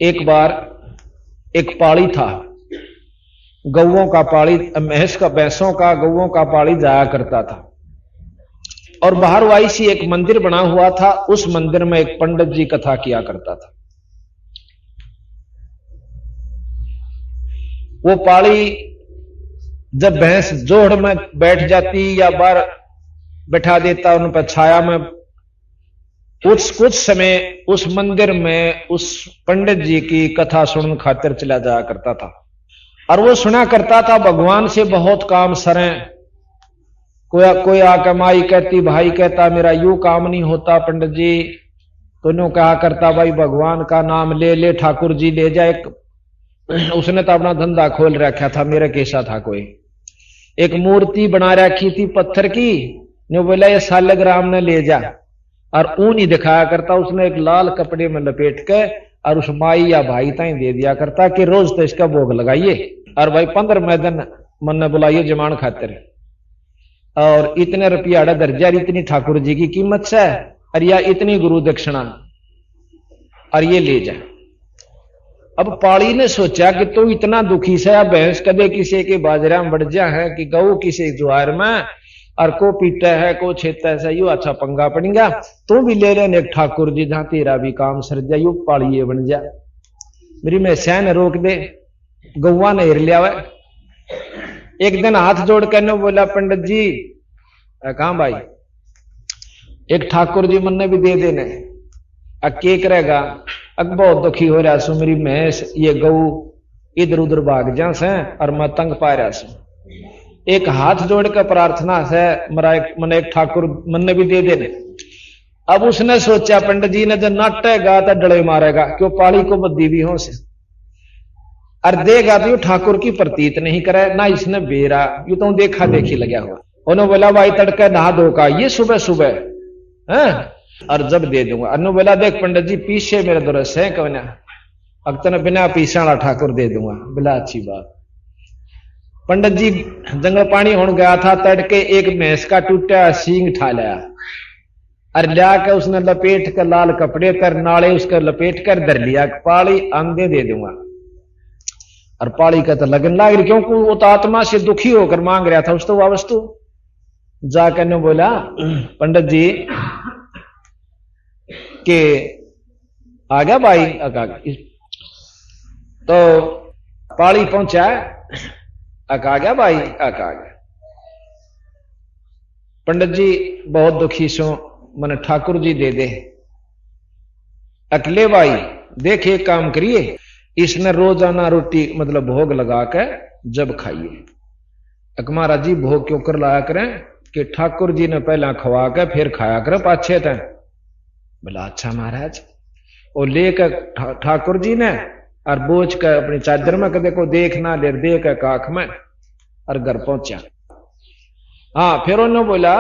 एक बार एक पाड़ी था, गौओं का पाड़ी, भैंसों का गौओं का पाड़ी जाया करता था। और बाहर वाई सी एक मंदिर बना हुआ था, उस मंदिर में एक पंडित जी कथा किया करता था। वो पाड़ी जब भैंस जोड़ में बैठ जाती या बाहर बैठा देता उन पर छाया में, कुछ समय उस मंदिर में उस पंडित जी की कथा सुनने खातिर चला जाया करता था। और वो सुना करता था भगवान से बहुत काम सरें। कोई आकर माई कहती, भाई कहता मेरा यूं काम नहीं होता पंडित जी, तो नो कहा करता भाई भगवान का नाम ले ले, ठाकुर जी ले जाए। उसने तो अपना धंधा खोल रखा था, मेरे कैसा था कोई। एक मूर्ति बना रखी थी पत्थर की, ने बोला ये सालग्राम ने ले जा, और ऊन ही दिखाया करता। उसने एक लाल कपड़े में लपेट के और उस माई या भाई ताई दे दिया करता कि रोज तो इसका भोग लगाइए, और भाई 15 दिन मन ने बुलाइए जमान खातिर, और इतने रुपया दर्जा, इतनी ठाकुर जी की कीमत से, और या इतनी गुरु दक्षिणा, और ये ले जा। अब पाड़ी ने सोचा कि तू इतना दुखी से, या भैंस कदे किसी के बाजरा में बढ़ जा है कि गऊ किसी ज्वार में, और को पीटा है को छेता है, यू अच्छा पंगा पड़ेगा। तू भी ले लेने एक ठाकुर जी, जहां तेरा भी काम सर जा, यू पाड़िए बन जा। मेरी मैं सैन रोक दे, गौवा ने हिर लिया। एक दिन हाथ जोड़ कर बोला पंडित जी, कहां भाई एक ठाकुर जी मन ने भी दे देने, के करेगा, अब बहुत दुखी हो रहा सु, मेरी भैंस ये गऊ इधर उधर भाग जा से, और मैं तंग पा रहा सु। एक हाथ जोड़ कर प्रार्थना से मन एक ठाकुर मन ने भी दे देने। अब उसने सोचा पंडित जी ने जब नाटेगा तो डले मारेगा, क्यों पाड़ी को बद्दी भी हो से, और देगा तो ठाकुर की प्रतीत नहीं करे ना, इसने बेरा यू तो देखा देखी लगा हुआ। उन्होंने बोला भाई तड़के नहा धो का ये सुबह सुबह है, और जब दे दूंगा। अनु बोला देख पंडित जी पीछे मेरे दुरस है कहना, अब तो बिना पीछा वाला ठाकुर दे दूंगा। बोला अच्छी बात। पंडित जी जंगल पानी होने गया था, तड़के एक भैंस का टूटा सींग ठा लिया, और लिया के उसने लपेट कर लाल कपड़े पर नाले उसके लपेट कर धर लिया, पाड़ी आंधे दे दूंगा। और पाड़ी का तो लगन लाग रही, क्योंकि वो तो आत्मा से दुखी होकर मांग रहा था उस तो वस्तु। जाकर ने बोला पंडित जी के आ गया भाई, तो पाड़ी पहुंचा, आ गया भाई, आ गया। पंडित जी बहुत दुखी सो, मैंने ठाकुर जी दे दे। अकेले भाई देख एक काम करिए, इसने रोजाना रोटी मतलब भोग लगा के जब खाइए। महाराज जी भोग क्यों कर लाया करें कि ठाकुर जी ने पहला खवा के फिर खाया करें पाछे तय। बोला अच्छा महाराज। और लेकर ठाकुर जी ने और बोझ कर अपनी चादर में कदे को देखना ले दे के काख में, और घर पहुंचा। हाँ फिर उन्होंने बोला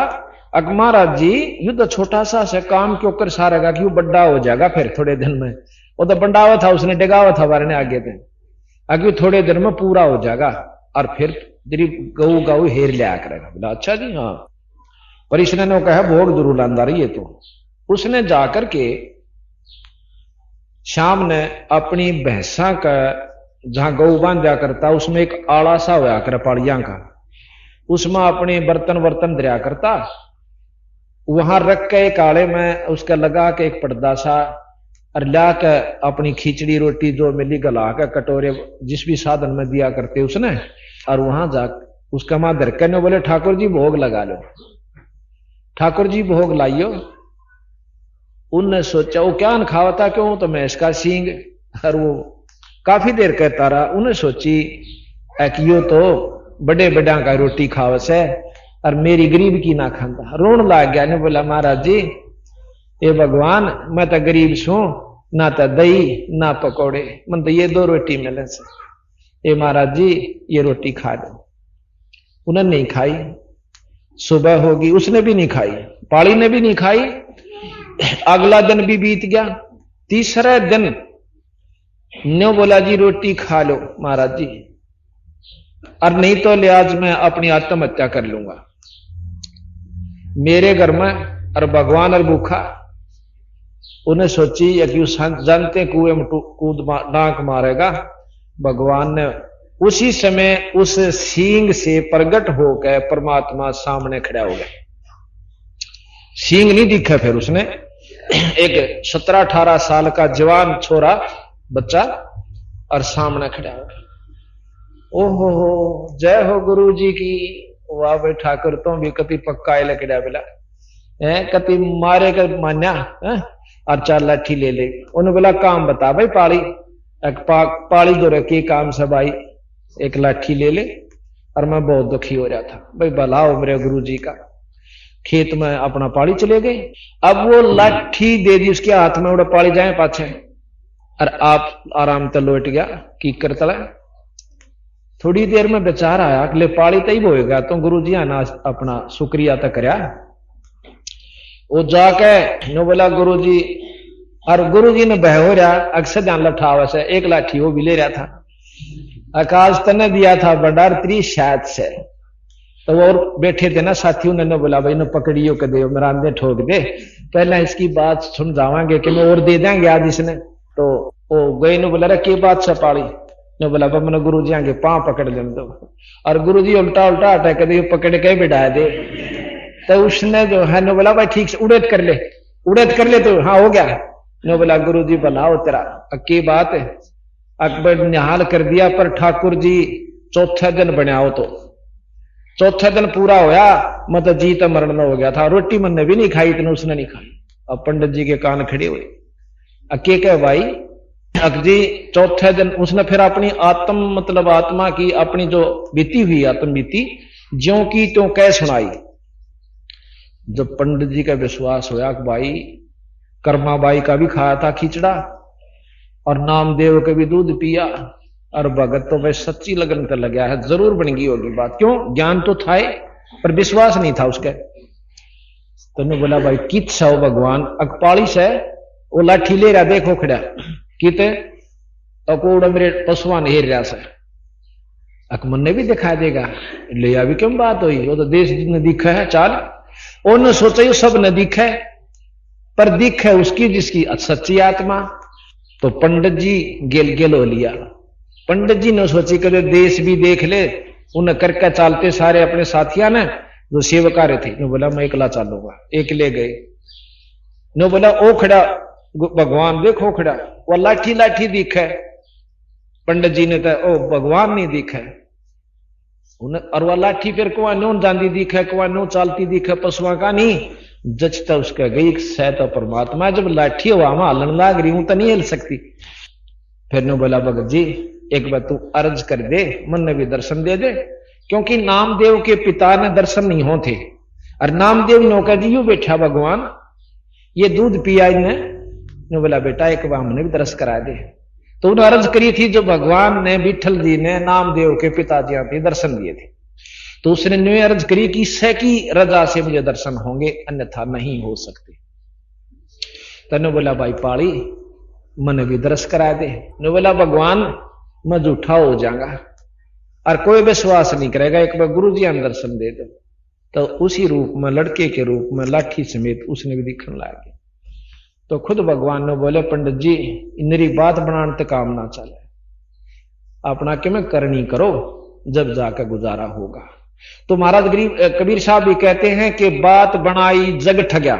महाराज जी यू तो छोटा सा से काम क्यों कर सारेगा, क्यों बड़ा हो जाएगा फिर थोड़े दिन में। वो तो बंडावा था, उसने डिगावा था बारने आगे थे, आगे थोड़े दिन में पूरा हो जाएगा, और फिर तेरी गऊ गऊ हेर लिया करेगा। बोला अच्छा जी हाँ। पर इसने ने कहा भोग जरूर लांदा रही है। तो उसने जाकर के शाम ने अपनी भैंसा का जहां गऊ बांधा करता उसमें एक आड़ा सा होया कर पाड़िया का, उसमें अपने बर्तन दरिया करता, वहां रख के एक आड़े में उसका लगा के एक पर्दा सा, और ला के अपनी खिचड़ी रोटी जो मिली गला के कटोरे जिस भी साधन में दिया करते उसने, और वहां जा उसका मां धर के ने बोले ठाकुर जी भोग लगा लो, ठाकुर जी भोग लाइयो। उनने सोचा वो क्या खावा था, क्यों तो मैं इसका सींग, और वो काफी देर कहता रहा। उन्हें सोची यो तो बड़े बड़ा का रोटी खावस है और मेरी गरीब की ना खाता। रोन लाग गया ने बोला महाराज जी ये भगवान मैं तो गरीब छू, ना तो दही ना पकौड़े, मन तो ये 2 रोटी मिले से, ये महाराज जी ये रोटी खा लो। उन्हें नहीं खाई। सुबह होगी उसने भी नहीं खाई, पाड़ी ने भी नहीं खाई। अगला दिन भी बीत गया। तीसरे दिन न्यो बोला जी रोटी खा लो महाराज जी, और नहीं तो ले आज मैं अपनी आत्महत्या कर लूंगा। मेरे घर में और भगवान और भूखा उन्हें सोची या कि जानते कुएं में कूद डांक मारेगा। भगवान ने उसी समय उस सींग से प्रकट होकर परमात्मा सामने खड़ा हो गया। सींग नहीं दिखा, फिर उसने एक 17-18 साल का जवान छोरा बच्चा और सामने खड़ा हो गया। ओहो जय हो गुरु जी की। वाह भाई ठाकुर तो भी कति पक्का है लकड़ा बोला है, कति मारे कर मान्या और 4 लाठी ले ले। उन्होंने बोला काम बता भाई पाली। पाली दो रखी काम से भाई, एक लाठी ले ले। और मैं बहुत दुखी हो रहा था भाई, भला हो मेरे गुरु जी का। खेत में अपना पाली चले गए। अब वो लाठी दे दी उसके हाथ में, उड़ा पाली जाए पाछे और आप आराम से लौट गया की करता। थोड़ी देर में विचार आया कि ले पाली तई होएगा तो गुरु जी आना अपना शुक्रिया तो करया। वो जाके नो बोला गुरु जी, और गुरु जी ने बह हो रहा अक्सर ध्यान लठावा से एक लाठी वो भी ले रहा था। आकाश तने दिया था बडार 30 शायद से, तो वो और बैठे थे ना साथियों ने बोला भाई ने पकड़ियो के दे मेरा अंदर ठोक दे, पहले इसकी बात सुन जावांगे कि मैं और दे देंगे आज इसने। तो वो गई ने बोला के बात से पाली ने बोला मैंने गुरु जी आगे पांव पकड़ लेने दो। और गुरु जी उल्टा उल्टा हटा के पकड़ के बिठा दे। तो उसने जो है नो बोला भाई ठीक से उड़ेद कर ले, उड़ेद कर ले। तो हाँ हो गया। नो बोला गुरु जी भला हो तेरा, की बात है अकबर निहाल कर दिया। पर ठाकुर जी चौथे दिन बनाओ तो चौथे दिन पूरा होया मतलब जी तो मरण हो गया था। रोटी मैंने भी नहीं खाई, इतने उसने नहीं खाई। अब पंडित जी के कान खड़े हुए। अके कह भाई अकजी चौथे दिन उसने फिर अपनी आत्म मतलब आत्मा की अपनी जो बीती हुई आत्म बीती ज्यों की त्यों कह सुनाई। जब पंडित जी का विश्वास होया कि भाई कर्मा बाई का भी खाया था खिचड़ा और नामदेव का भी दूध पिया और भगत तो भाई सच्ची लगन कर लगा है, जरूर बन गई होगी बात। क्यों ज्ञान तो था पर विश्वास नहीं था उसके। तो ने बोला भाई कित सो भगवान अकपाली से वो लाठी ले रहा देखो खड़ा किते अकोड़ मेरे पशुआन हेर रहा से अकमन ने भी दिखा देगा ले अभी क्यों बात हुई। वो तो देश ने दिखा है चाल उन्होंने सोचा ये सब न दिखा है पर दिख है उसकी जिसकी सच्ची आत्मा। तो पंडित जी गेल गेल हो लिया। पंडित जी ने सोची कि देश भी देख ले। उन्हें करके चालते सारे अपने साथिया ने जो सेवकारे थे ने बोला मैं एकला चालूंगा, एक ले गए। ने बोला ओ खड़ा भगवान देखो खड़ा, वो लाठी लाठी दिखा है। पंडित जी ने तो ओ भगवान नहीं दिखा है। और वह लाठी फिर कुआ नो जाती दिखा कुआ नो चालती दिखा पशुआ का नहीं जचता उसका गई सहता परमात्मा। जब लाठी हवा में हलन लाग रही हूं तो नहीं हिल सकती। फिर ने बोला भगत जी एक बार तू अर्ज कर दे मन ने भी दर्शन दे दे, क्योंकि नामदेव के पिता ने दर्शन नहीं होते। और नामदेव नौका जी यू बैठा भगवान ये दूध पिया ने बोला बेटा एक बार हमने भी दर्श करा दे। तो उन्हें अर्ज करी थी जो भगवान ने विठल जी ने नामदेव के पिताजी पे दर्शन दिए थे। तो उसने न्यू अर्ज करी कि इससे की रजा से मुझे दर्शन होंगे अन्यथा नहीं हो सकते। तने बोला भाई पाली मन भी दर्श करा दे। ने बोला भगवान मैं झूठा हो जाऊंगा और कोई विश्वास नहीं करेगा, एक बार गुरु जी ने दर्शन दे दो। तो उसी रूप में लड़के के रूप में लाठी समेत उसने भी दिखने लगा। तो खुद भगवान ने बोले पंडित जी इनरी बात बनाने तक काम ना चले, अपना कि मैं करनी करो जब जाकर गुजारा होगा। तो महाराज कबीर साहब भी कहते हैं कि बात बनाई जग ठग्या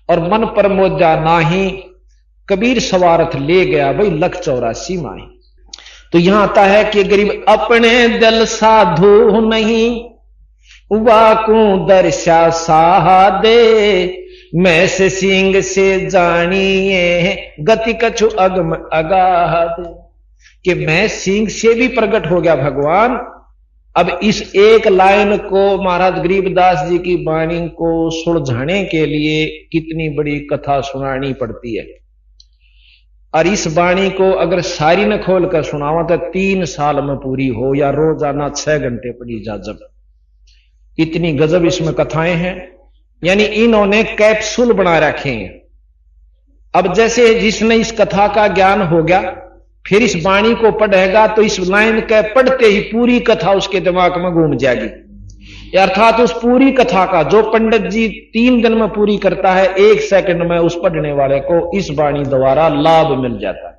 और मन पर मोजा नाही, कबीर सवारथ ले गया भाई 184 माही। तो यहां आता है कि गरीब अपने दिल साधु नहीं वाकू दर्शा साहा दे, मैं से सिंह से जानिए गति कछु अगम अगाध। कि मैं सिंह से भी प्रकट हो गया भगवान। अब इस एक लाइन को महाराज गरीबदास जी की वाणी को सुलझाने के लिए कितनी बड़ी कथा सुनानी पड़ती है। और इस वाणी को अगर सारी न खोल कर सुनावा तो 3 साल में पूरी हो या रोजाना 6 घंटे पड़ी जा। जब इतनी गजब इसमें कथाएं हैं, यानी इन्होंने कैप्सूल बना रखे हैं। अब जैसे जिसने इस कथा का ज्ञान हो गया फिर इस वाणी को पढ़ेगा तो इस लाइन के पढ़ते ही पूरी कथा उसके दिमाग में घूम जाएगी। अर्थात उस पूरी कथा का जो पंडित जी 3 दिन में पूरी करता है, 1 सेकंड में उस पढ़ने वाले को इस वाणी द्वारा लाभ मिल जाता है।